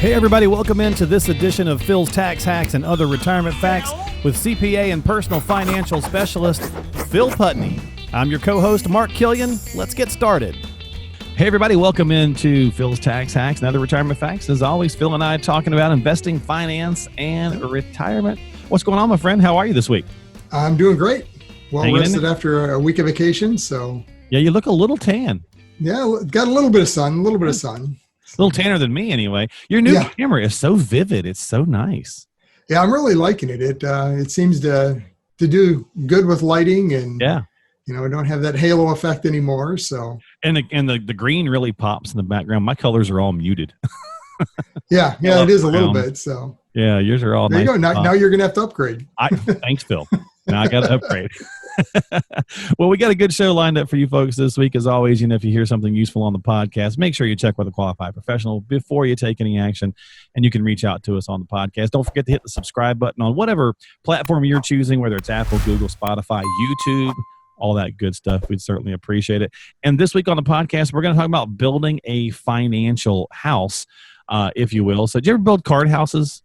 Hey everybody, welcome into this edition of Phil's Tax Hacks and Other Retirement Facts with CPA and personal financial specialist Phil Putney. I'm your co-host Mark Killian. Let's get started. Hey everybody, welcome into Phil's Tax Hacks and Other Retirement Facts. As always, Phil and I talking about investing, finance, and retirement. What's going on, my friend? How are you this week? I'm doing great. Well rested after a week of vacation, so. Yeah, you look a little tan. Yeah, got a little bit of sun, A little tanner than me anyway. Your new camera is so vivid. It's so nice. Yeah, I'm really liking it. It seems to do good with lighting, and I don't have that halo effect anymore. So and the green really pops in the background. My colors are all muted. yeah, it is a little bit. So yeah, yours are all there. Nice. You go. Now you're gonna have to upgrade. Thanks, Phil. Now I got to upgrade. Well, we got a good show lined up for you folks this week. As always, if you hear something useful on the podcast, make sure you check with a qualified professional before you take any action, and you can reach out to us on the podcast. Don't forget to hit the subscribe button on whatever platform you're choosing, whether it's Apple, Google, Spotify, YouTube, all that good stuff. We'd certainly appreciate it. And this week on the podcast, we're going to talk about building a financial house, if you will. So did you ever build card houses?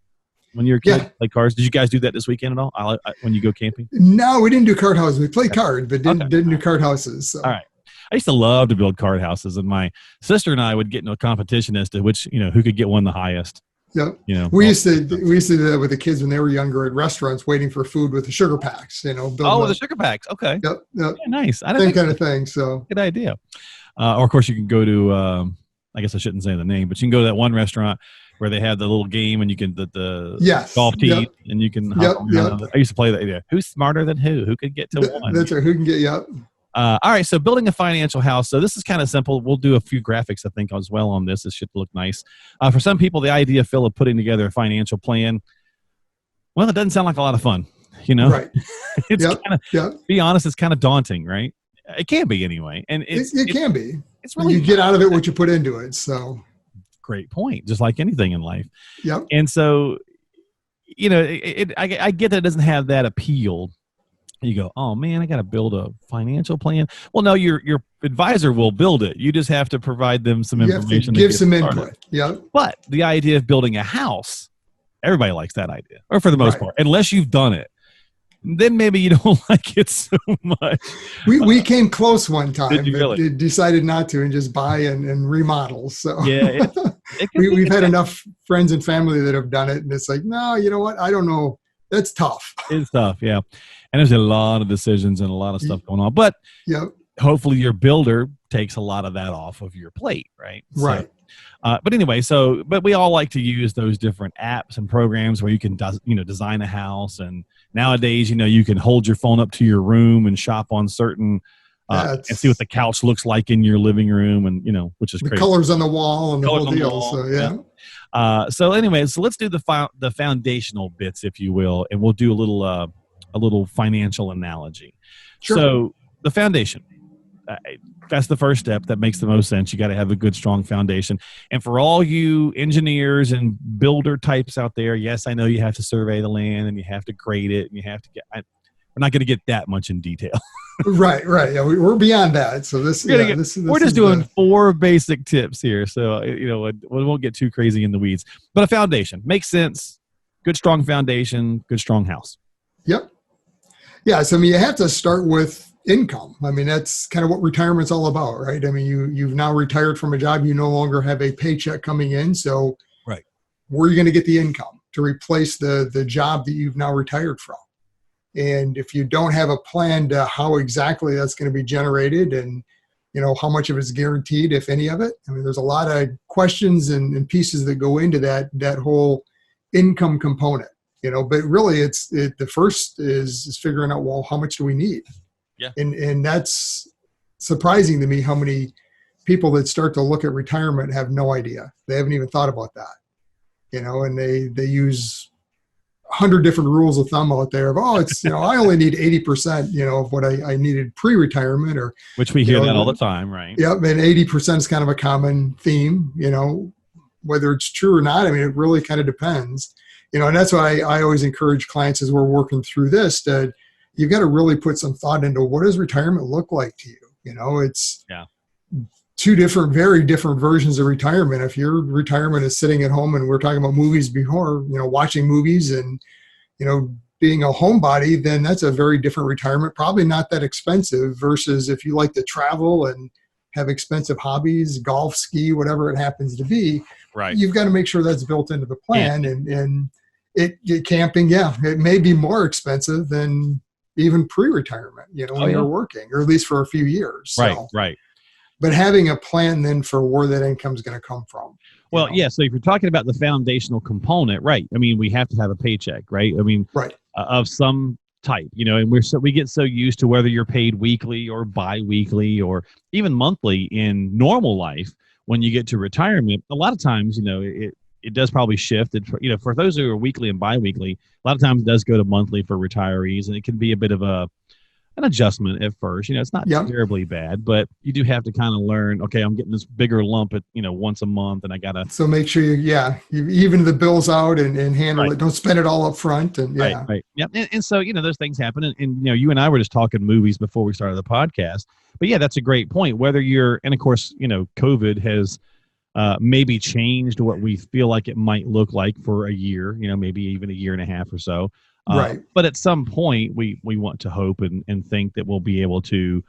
When you were a kid, play cards. Did you guys do that this weekend at all? When you go camping? No, we didn't do card houses. We played cards, but didn't do card houses. So. All right. I used to love to build card houses, and my sister and I would get into a competition as to which, who could get one the highest. Yep. We used to do that with the kids when they were younger at restaurants, waiting for food with the sugar packs. With the sugar packs. Okay. Yep. Yeah, nice. Same kind of thing. So good idea. Or of course, you can go to. I guess I shouldn't say the name, but you can go to that one restaurant where they have the little game and you can the golf tee and you can I used to play that. Yeah. Who's smarter than who? Who could get to one? That's right. Who can get all right. So building a financial house. So this is kind of simple. We'll do a few graphics, I think, as well on this. This should look nice. For some people, the idea, Phil, of putting together a financial plan, well, it doesn't sound like a lot of fun, Right. It's to be honest, it's kind of daunting, right? It can be anyway. And it can be. It's really you get out of it what you put into it. So great point. Just like anything in life. Yep. And so, I get that it doesn't have that appeal. You go, oh man, I got to build a financial plan. Well, no, your advisor will build it. You just have to provide them some information. Give some input. Yeah. But the idea of building a house, everybody likes that idea, or for the most part, unless you've done it. Then maybe you don't like it so much. We came close one time, Did you really? But decided not to and just buy and remodel. So yeah, we've had enough friends and family that have done it, and it's like, no, you know what? I don't know. That's tough. It's tough, yeah. And there's a lot of decisions and a lot of stuff going on. But hopefully your builder takes a lot of that off of your plate, right? Right. But anyway, but we all like to use those different apps and programs where you can, design a house. And nowadays, you can hold your phone up to your room and shop on certain, and see what the couch looks like in your living room, and which is the crazy. Colors on the wall and the whole deal. So anyway, so let's do the foundational bits, if you will, and we'll do a little financial analogy. Sure. So the foundation. That's the first step. That makes the most sense. You got to have a good, strong foundation. And for all you engineers and builder types out there, yes, I know you have to survey the land and you have to grade it and you have to we're not going to get that much in detail. Right. Yeah, we're beyond that. So we're just doing 4 basic tips here. So, we won't get too crazy in the weeds, but a foundation makes sense. Good, strong foundation, good, strong house. Yep. Yeah. So, you have to start with income. That's kind of what retirement's all about, right? You've now retired from a job. You no longer have a paycheck coming in. So where are you going to get the income to replace the job that you've now retired from? And if you don't have a plan to how exactly that's going to be generated and, how much of it's guaranteed, if any of it, there's a lot of questions and pieces that go into that whole income component, but really the first is figuring out, well, how much do we need? Yeah. And that's surprising to me how many people that start to look at retirement have no idea. They haven't even thought about that, and they use 100 different rules of thumb out there of, it's, I only need 80%, of what I needed pre-retirement, or which we hear that all the time, right? Yep. And 80% is kind of a common theme, whether it's true or not. It really kind of depends, and that's why I always encourage clients as we're working through this that you've got to really put some thought into what does retirement look like to you? It's very different versions of retirement. If your retirement is sitting at home, and we're talking about movies before, watching movies and, being a homebody, then that's a very different retirement, probably not that expensive, versus if you like to travel and have expensive hobbies, golf, ski, whatever it happens to be. Right. You've got to make sure that's built into the plan. And camping, it may be more expensive than even pre-retirement, when you're working, or at least for a few years. Right. But having a plan then for where that income is going to come from. Well, yeah. So if you're talking about the foundational component, right? I mean, we have to have a paycheck, right? I mean, right. Of some type, and we get so used to whether you're paid weekly or bi-weekly or even monthly in normal life. When you get to retirement, a lot of times, it does probably shift. For those who are weekly and bi-weekly, a lot of times it does go to monthly for retirees, and it can be a bit of an adjustment at first. It's not terribly bad, but you do have to kind of learn, okay, I'm getting this bigger lump at, once a month, and I got to. So make sure you even the bills out and handle it. Don't spend it all up front. And Right. Yep. And so, those things happen. And, you and I were just talking movies before we started the podcast, but yeah, that's a great point. Whether and of course, COVID has maybe changed what we feel like it might look like for a year, maybe even a year and a half or so. Right. But at some point, we want to hope and think that we'll be able to,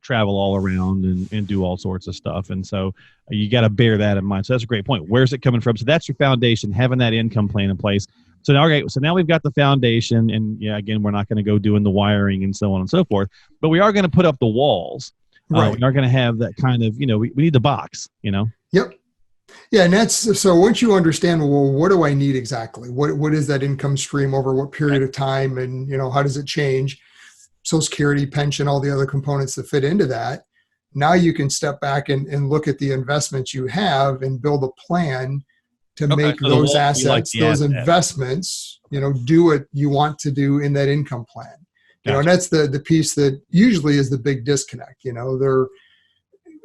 travel all around and do all sorts of stuff. And so you got to bear that in mind. So that's a great point. Where's it coming from? So that's your foundation, having that income plan in place. So now we've got the foundation, and again, we're not going to go doing the wiring and so on and so forth, but we are going to put up the walls. Right. We are going to have that kind of, we need the box, Yep. Yeah. And so once you understand, well, what do I need exactly? What is that income stream over what period of time? And, how does it change? Social Security, pension, all the other components that fit into that. Now you can step back and look at the investments you have and build a plan to make those assets, those investments, do what you want to do in that income plan. And that's the piece that usually is the big disconnect. They're,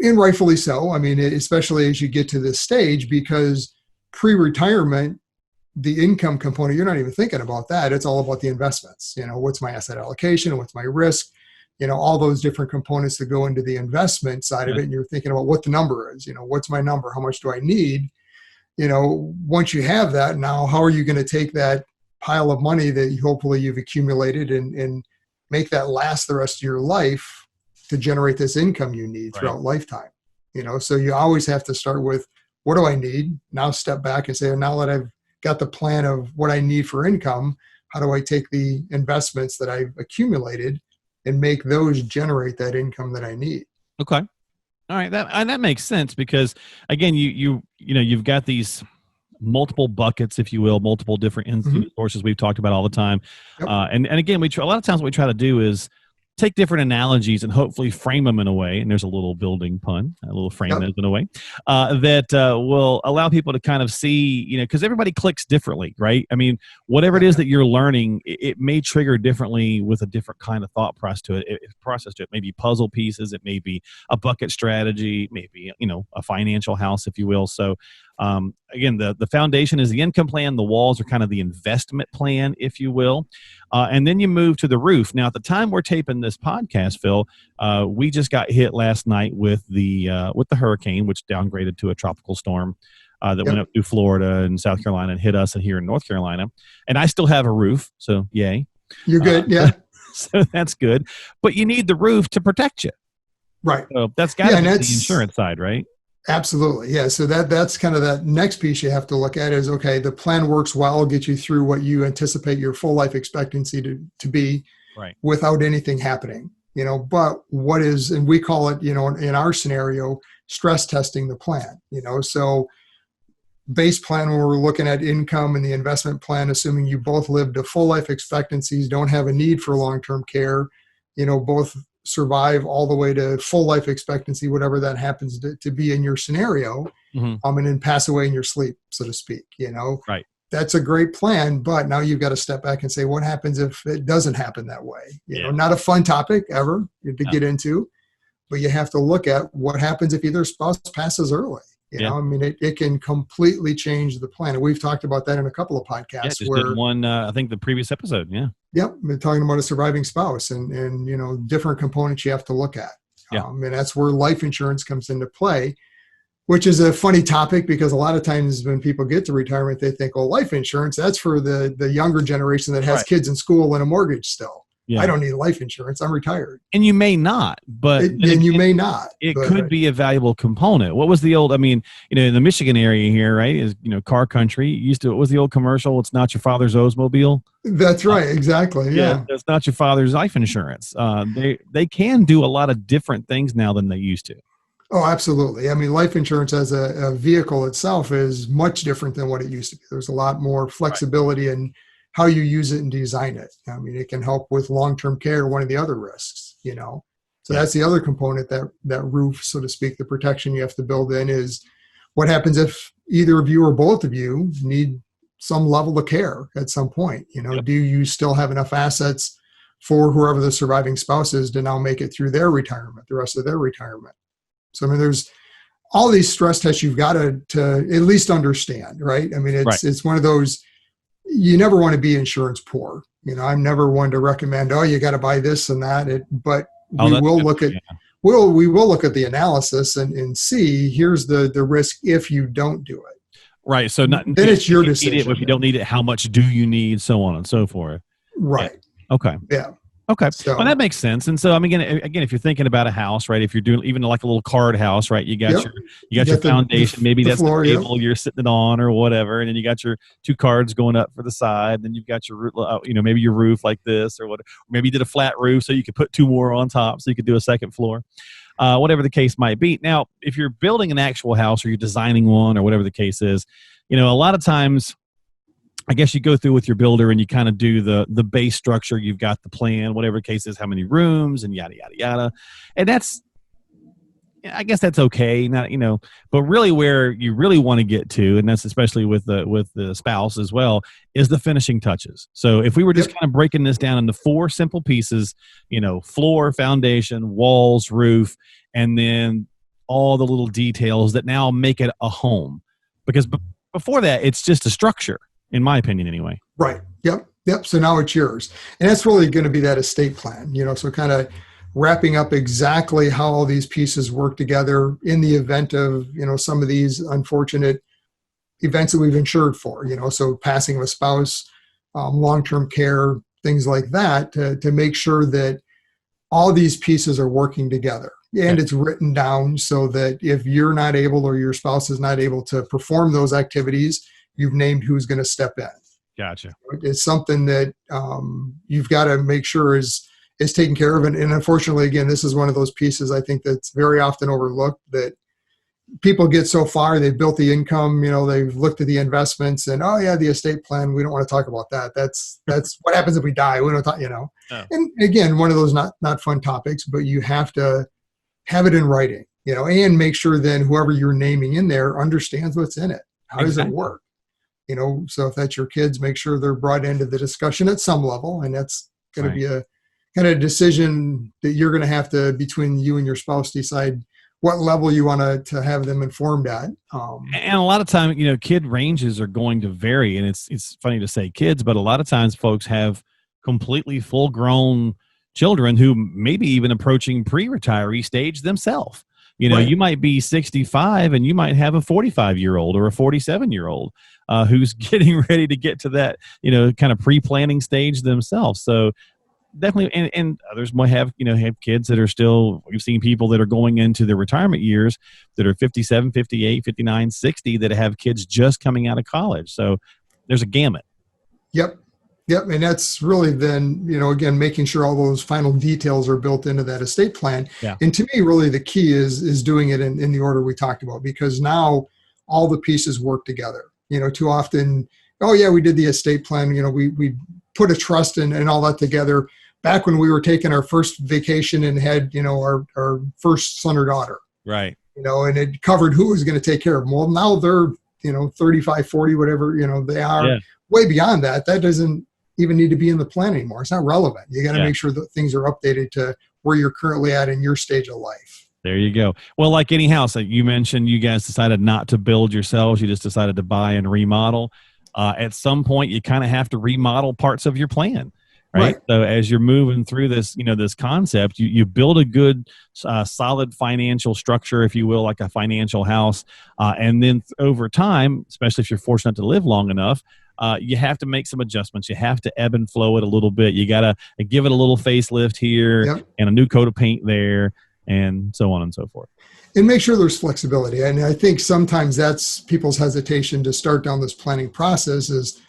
and rightfully so. I mean, especially as you get to this stage, because pre-retirement, the income component, you're not even thinking about that. It's all about the investments. What's my asset allocation? What's my risk? All those different components that go into the investment side of it. And you're thinking about what the number is. What's my number? How much do I need? Once you have that, now how are you going to take that pile of money that hopefully you've accumulated and make that last the rest of your life to generate this income you need throughout lifetime? So you always have to start with, what do I need? Now step back and say, now that I've got the plan of what I need for income, how do I take the investments that I've accumulated and make those generate that income that I need? Okay. All right. That makes sense, because again, you've got these multiple buckets, if you will, multiple different sources we've talked about all the time. Yep. And again, a lot of times what we try to do is take different analogies and hopefully frame them in a way, and there's a little building pun, a little frame in a way, that will allow people to kind of see, because everybody clicks differently, right? I mean, whatever it is that you're learning, it may trigger differently with a different kind of thought process to it. It may be puzzle pieces, it may be a bucket strategy, maybe, a financial house, if you will. So again, the foundation is the income plan. The walls are kind of the investment plan, if you will. And then you move to the roof. Now, at the time we're taping this podcast, Phil, we just got hit last night with the hurricane, which downgraded to a tropical storm that went up through Florida and South Carolina and hit us here in North Carolina. And I still have a roof, so yay. You're good, yeah. So that's good. But you need the roof to protect you. Right. So that's got to be the insurance side, right? Absolutely. Yeah. So that's kind of that next piece you have to look at is, okay, the plan works well, get you through what you anticipate your full life expectancy to be without anything happening, but what is, and we call it, in our scenario, stress testing the plan, so base plan, when we're looking at income, and the investment plan, assuming you both live to full life expectancies, don't have a need for long-term care, both survive all the way to full life expectancy, whatever that happens to be in your scenario, and then pass away in your sleep, so to speak, Right. That's a great plan, but now you've got to step back and say, what happens if it doesn't happen that way? Not a fun topic ever to get into, but you have to look at what happens if either spouse passes early. I mean, it can completely change the plan. And we've talked about that in a couple of podcasts. Just did one, I think the previous episode. Yeah. Yep. We're talking about a surviving spouse and different components you have to look at. Yeah. And that's where life insurance comes into play, which is a funny topic because a lot of times when people get to retirement, they think, oh, life insurance, that's for the younger generation that has kids in school and a mortgage still. Yeah. I don't need life insurance. I'm retired. And you may not, but you may not. It could be a valuable component. What was the old, I mean, in the Michigan area here, right, is, car country. What was the old commercial? It's not your father's Oldsmobile. That's right. Exactly. Yeah. It's not your father's life insurance. They can do a lot of different things now than they used to. Oh, absolutely. I mean, life insurance as a vehicle itself is much different than what it used to be. There's a lot more flexibility in how you use it and design it. I mean, it can help with long-term care, one of the other risks, So that's the other component, that roof, so to speak, the protection you have to build in is what happens if either of you or both of you need some level of care at some point. Do you still have enough assets for whoever the surviving spouse is to now make it through their retirement, the rest of their retirement? So, I mean, there's all these stress tests you've got to at least understand, right? I mean, it's one of those, you never want to be insurance poor. I'm never one to recommend, oh, you got to buy this and that. But we will look at the analysis and see, here's the risk if you don't do it. Right. So then it's your decision. If you don't need it, how much do you need, so on and so forth. Right. Yeah. Okay. Yeah. Okay. Well, that makes sense. And so, I mean, again, if you're thinking about a house, right, if you're doing even like a little card house, right, you got your foundation, maybe that's the table you're sitting on or whatever. And then you got your 2 cards going up for the side. Then you've got your, maybe your roof like this or whatever. Maybe you did a flat roof so you could put 2 more on top so you could do a second floor, whatever the case might be. Now, if you're building an actual house or you're designing one or whatever the case is, a lot of times, I guess you go through with your builder and you kind of do the base structure. You've got the plan, whatever the case is, how many rooms and yada, yada, yada. And I guess that's okay. Not, but really where you really want to get to, and that's especially with the spouse as well, is the finishing touches. So if we were just kind of breaking this down into 4 simple pieces, floor, foundation, walls, roof, and then all the little details that now make it a home. Because before that, it's just a structure. In my opinion, anyway. Right. Yep. So now it's yours. And that's really going to be that estate plan, so kind of wrapping up exactly how all these pieces work together in the event of, some of these unfortunate events that we've insured for, so passing of a spouse, long-term care, things like that, to make sure that all these pieces are working together. And it's written down so that if you're not able or your spouse is not able to perform those activities, you've named who's going to step in. Gotcha. It's something that you've got to make sure is taken care of. And unfortunately, again, this is one of those pieces I think that's very often overlooked, that people get so far, they've built the income, they've looked at the investments and, oh yeah, the estate plan, we don't want to talk about that. That's what happens if we die. We don't talk, Oh. And again, one of those not fun topics, but you have to have it in writing, and make sure then whoever you're naming in there understands what's in it. How does it work? So if that's your kids, make sure they're brought into the discussion at some level. And that's going to be a kind of decision that you're going to have to, between you and your spouse, decide what level you want to have them informed at. And a lot of time, kid ranges are going to vary. And it's funny to say kids, but a lot of times folks have completely full grown children who may be even approaching pre-retiree stage themselves. You might be 65 and you might have a 45-year-old or a 47-year-old who's getting ready to get to that, kind of pre-planning stage themselves. So definitely, and others might have kids that are still, we've seen people that are going into their retirement years that are 57, 58, 59, 60 that have kids just coming out of college. So there's a gamut. Yep. And that's really then, again, making sure all those final details are built into that estate plan. Yeah. And to me, really the key is doing it in the order we talked about, because now all the pieces work together. Too often, oh yeah, we did the estate plan, we put a trust and all that together back when we were taking our first vacation and had, our first son or daughter. Right. And it covered who was going to take care of them. Well, now they're, 35, 40, whatever, they are way beyond that. That doesn't even need to be in the plan anymore. It's not relevant. You got to make sure that things are updated to where you're currently at in your stage of life. There you go. Well, like any house that you mentioned, you guys decided not to build yourselves. You just decided to buy and remodel. At some point, you kind of have to remodel parts of your plan, Right. So as you're moving through this, this concept, you build a good, solid financial structure, if you will, like a financial house. And then over time, especially if you're fortunate to live long enough, you have to make some adjustments. You have to ebb and flow it a little bit. You got to give it a little facelift here and a new coat of paint there, and so on and so forth. And make sure there's flexibility. And I think sometimes that's people's hesitation to start down this planning process is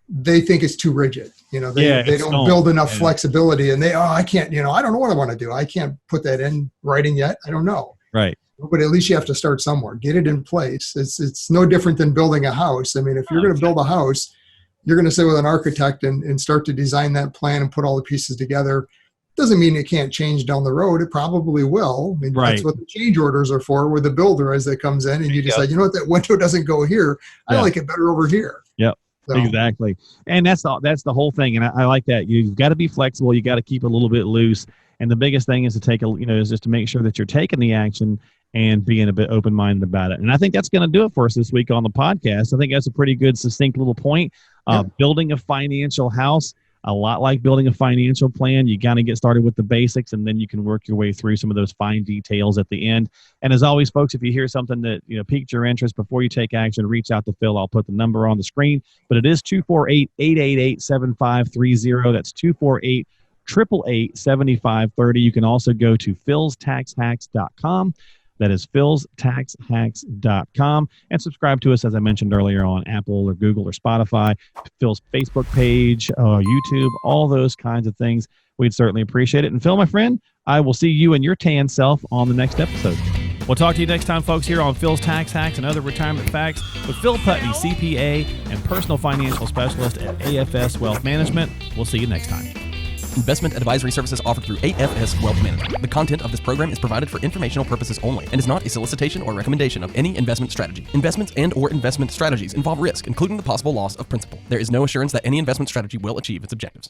they think it's too rigid. They don't build enough flexibility, and I can't, I don't know what I want to do. I can't put that in writing yet. I don't know. Right. But at least you have to start somewhere, get it in place. It's no different than building a house. I mean, if you're going to build a house, you're going to sit with an architect and start to design that plan and put all the pieces together. Doesn't mean it can't change down the road. It probably will. I mean, that's what the change orders are for, with the builder as they comes in and you decide, you know what, that window doesn't go here. I like it better over here. Yep. So. Exactly. And that's the whole thing. And I like that. You've got to be flexible. You got to keep it a little bit loose. And the biggest thing is to take is just to make sure that you're taking the action and being a bit open-minded about it. And I think that's going to do it for us this week on the podcast. I think that's a pretty good, succinct little point. Building a financial house, a lot like building a financial plan. You got to get started with the basics, and then you can work your way through some of those fine details at the end. And as always, folks, if you hear something that piqued your interest, before you take action, reach out to Phil. I'll put the number on the screen, but it is 248-888-7530. That's 248-888-7530. You can also go to philstaxhacks.com. That is philstaxhacks.com, and subscribe to us, as I mentioned earlier, on Apple or Google or Spotify, Phil's Facebook page, YouTube, all those kinds of things. We'd certainly appreciate it. And Phil, my friend, I will see you and your tan self on the next episode. We'll talk to you next time, folks, here on Phil's Tax Hacks and Other Retirement Facts with Phil Putney, CPA and personal financial specialist at AFS Wealth Management. We'll see you next time. Investment advisory services offered through AFS Wealth Management. The content of this program is provided for informational purposes only and is not a solicitation or recommendation of any investment strategy. Investments and/or investment strategies involve risk, including the possible loss of principal. There is no assurance that any investment strategy will achieve its objectives.